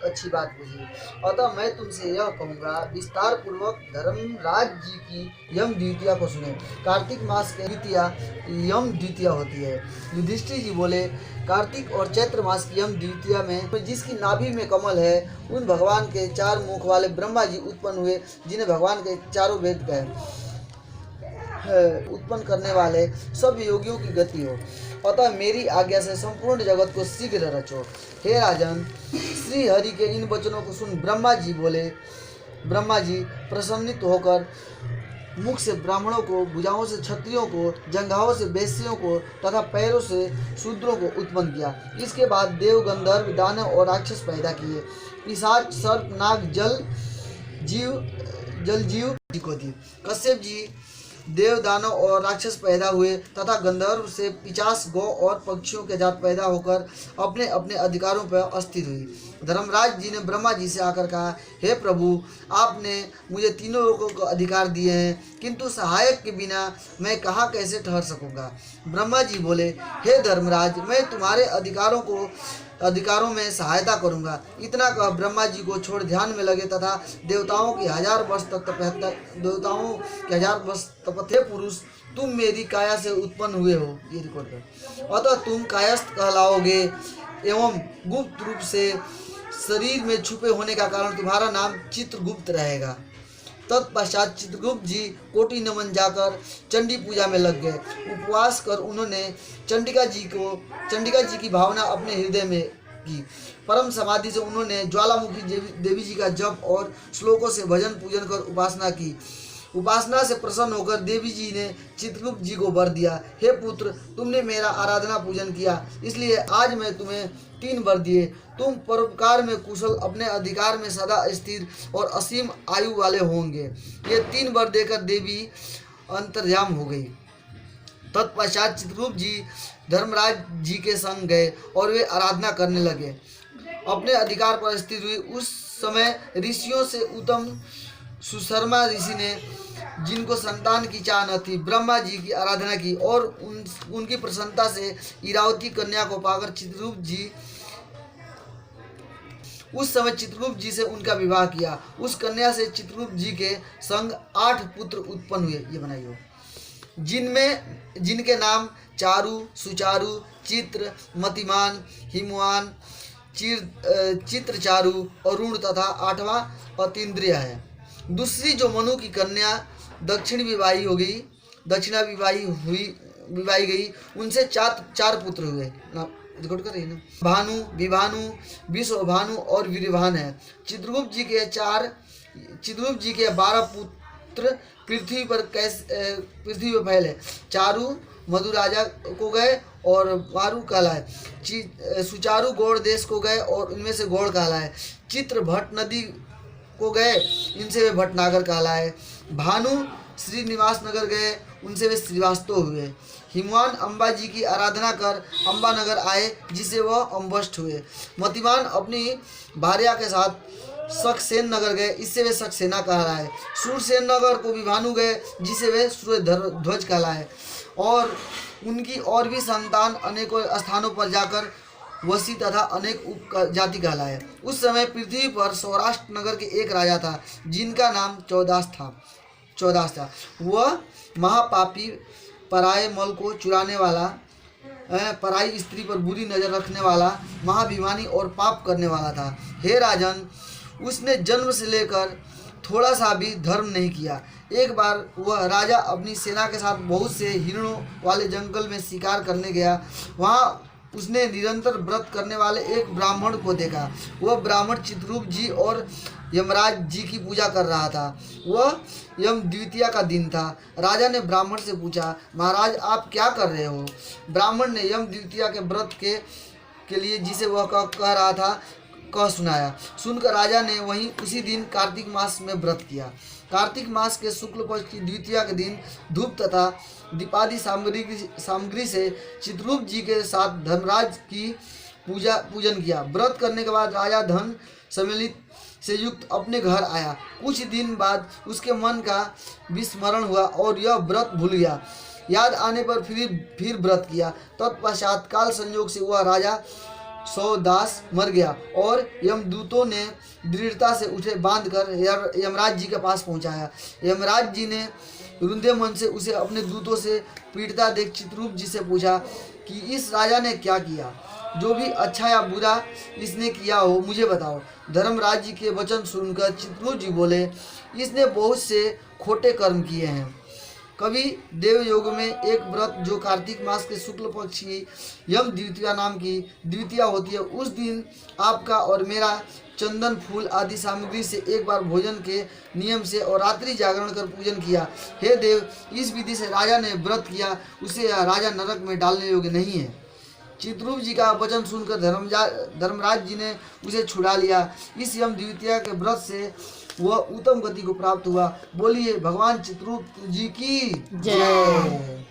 अच्छी बात पूछी। अतः मैं तुमसे यह कहूँगा, विस्तार पूर्वक धर्मराज जी की यम द्वितीया को सुने। कार्तिक मास के द्वितीया यम द्वितीया होती है। युधिष्ठिर जी बोले, कार्तिक और चैत्र मास की यम द्वितीया में जिसकी नाभि में कमल है, उन भगवान के 4 मुख वाले ब्रह्मा जी उत्पन्न हुए, जिन्हें भगवान के चारों वेद कहे उत्पन्न करने वाले सब योगियों की गति हो। अतः मेरी आज्ञा से संपूर्ण जगत को शीघ्र रचो। हे राजन, श्री हरि के इन वचनों को सुन ब्रह्मा जी प्रसन्नित होकर मुख से ब्राह्मणों को, भुजाओं से क्षत्रियों को, जंघाओं से वैश्यों को तथा पैरों से शूद्रों को उत्पन्न किया। इसके बाद देव, गंधर्व, दानव और राक्षस पैदा किए। पिशाच, सर्प, नाग, जल जीव जी को दी। कश्यप जी देव, दानव और राक्षस पैदा हुए तथा गंधर्व से 50 गौ और पक्षियों के जात पैदा होकर अपने अपने अधिकारों पर अस्थिर हुई। धर्मराज जी ने ब्रह्मा जी से आकर कहा, हे प्रभु, आपने मुझे तीनों लोगों को अधिकार दिए हैं, किंतु सहायक के बिना मैं कहाँ कैसे ठहर सकूंगा। ब्रह्मा जी बोले, हे धर्मराज, मैं तुम्हारे अधिकारों में सहायता करूंगा। इतना कह ब्रह्मा जी को छोड़ ध्यान में लगे तथा देवताओं के 1000 वर्ष तपस्या पुरुष, तुम मेरी काया से उत्पन्न हुए हो, ये रिकॉर्ड कर। अतः तुम कायस्थ कहलाओगे एवं गुप्त रूप से शरीर में छुपे होने का कारण तुम्हारा नाम चित्रगुप्त रहेगा। तत्पश्चात चित्रगुप्त जी कोटि नमन जाकर चंडी पूजा में लग गए। उपवास कर उन्होंने चंडिका जी की भावना अपने हृदय में की। परम समाधि से उन्होंने ज्वालामुखी देवी जी का जप और श्लोकों से भजन पूजन कर उपासना की। उपासना से प्रसन्न होकर देवी जी ने चित्रगुप्त जी को वर दिया, हे पुत्र, तुमने मेरा आराधना पूजन किया, इसलिए आज मैं तुम्हें 3 वर दिए। तुम परोपकार में कुशल, अपने अधिकार में सदा स्थिर और असीम आयु वाले होंगे। ये 3 वर देकर देवी अंतर्याम हो गई। तत्पश्चात चित्रगुप्त जी धर्मराज जी के संग गए और वे आराधना करने लगे, अपने अधिकार पर स्थिर हुई। उस समय ऋषियों से उत्तम सुशर्मा ऋषि ने, जिनको संतान की चाह न थी, ब्रह्मा जी की आराधना की और उनकी प्रसन्नता से इरावती कन्या को पाकर उस समय चित्रगुप्त जी से उनका विवाह किया। उस कन्या से चित्रगुप्त जी के संग 8 पुत्र उत्पन्न हुए, ये बनाइए, जिनके नाम चारु, सुचारु, चित्र, मतिमान, हिमवान, चित्रचारु, अरुण तथा 8वां अतीन्द्रिय है। दूसरी जो मनु की कन्या दक्षिणा विवाही गई, उनसे 4 पुत्र हुए ना, रिकॉर्ड कर रही है ना। भानु, विभानु, विश्वभानु और वीरभान है। चित्रगुप्त जी के 12 पुत्र पृथ्वी पर फैले। चारु मधुराजा को गए और मारू कहलाए। सुचारु गौड़ देश को गए और इनमें से गौड़ कहलाए। चित्र भट्ट नदी को गए, इनसे वे भटनागर कहलाए। भानु श्रीनिवास नगर गए, उनसे वे श्रीवास्तव हुए। हिमवान अम्बा जी की आराधना कर अम्बा नगर आए, जिसे वह अम्बष्ट हुए। मतिमान अपनी भार्या के साथ शखसेन नगर गए, इससे वे शखसेना कहलाए। सूरसेन नगर को विभानु गए, जिसे वे सूर्यध्वज कहलाए। और उनकी और भी संतान अनेकों स्थानों पर जाकर वसी तथा अनेक उपजाति कहलाए। उस समय पृथ्वी पर सौराष्ट्र नगर के एक राजा था, जिनका नाम चौदास था। वह महापापी, पराये मल को चुराने वाला, पराई स्त्री पर बुरी नजर रखने वाला, महाभिमानी और पाप करने वाला था। हे राजन, उसने जन्म से लेकर थोड़ा सा भी धर्म नहीं किया। एक बार वह राजा अपनी सेना के साथ बहुत से हिरणों वाले जंगल में शिकार करने गया। वहाँ उसने निरंतर व्रत करने वाले एक ब्राह्मण को देखा। वह ब्राह्मण चित्रगुप्त जी और यमराज जी की पूजा कर रहा था। वह यम द्वितीया का दिन था। राजा ने ब्राह्मण से पूछा, महाराज, आप क्या कर रहे हो? ब्राह्मण ने यम द्वितीया के व्रत के लिए जिसे वह कह रहा था कह सुनाया। सुनकर राजा ने वहीं उसी दिन कार्तिक मास में व्रत किया। कार्तिक मास के शुक्ल पक्ष की द्वितीया के दिन धूप तथा दीपादि सामग्री से चित्रगुप्त जी के साथ धर्मराज की पूजन किया। व्रत करने के बाद राजा धन सम्मिलित से युक्त अपने घर आया। कुछ दिन बाद उसके मन का विस्मरण हुआ और यह व्रत भूल गया। याद आने पर फिर व्रत किया। तत्पश्चात काल संयोग से वह राजा सौ दास मर गया और यमदूतों ने दृढ़ता से उठे बांधकर यमराज जी के पास पहुंचाया। यमराज जी ने रुंधे मन से उसे अपने दूतों से पीड़ता देख चित्ररूप जी से पूछा कि इस राजा ने क्या किया, जो भी अच्छा या बुरा इसने किया हो मुझे बताओ। धर्मराज जी के वचन सुनकर चित्ररूप जी बोले, इसने बहुत से खोटे कर्म किए हैं। कभी देवयोग में एक व्रत जो कार्तिक मास के शुक्ल पक्ष की यम द्वितीया नाम की द्वितीया होती है, उस दिन आपका और मेरा चंदन फूल आदि सामग्री से एक बार भोजन के नियम से और रात्रि जागरण कर पूजन किया। हे देव, इस विधि से राजा ने व्रत किया, उसे यह राजा नरक में डालने योग्य नहीं है। चित्ररूप जी का वचन सुनकर धर्मराज जी ने उसे छुड़ा लिया। इस यम द्वितीया के व्रत से वह उत्तम गति को प्राप्त हुआ। बोलिए भगवान चित्ररूप जी की जय।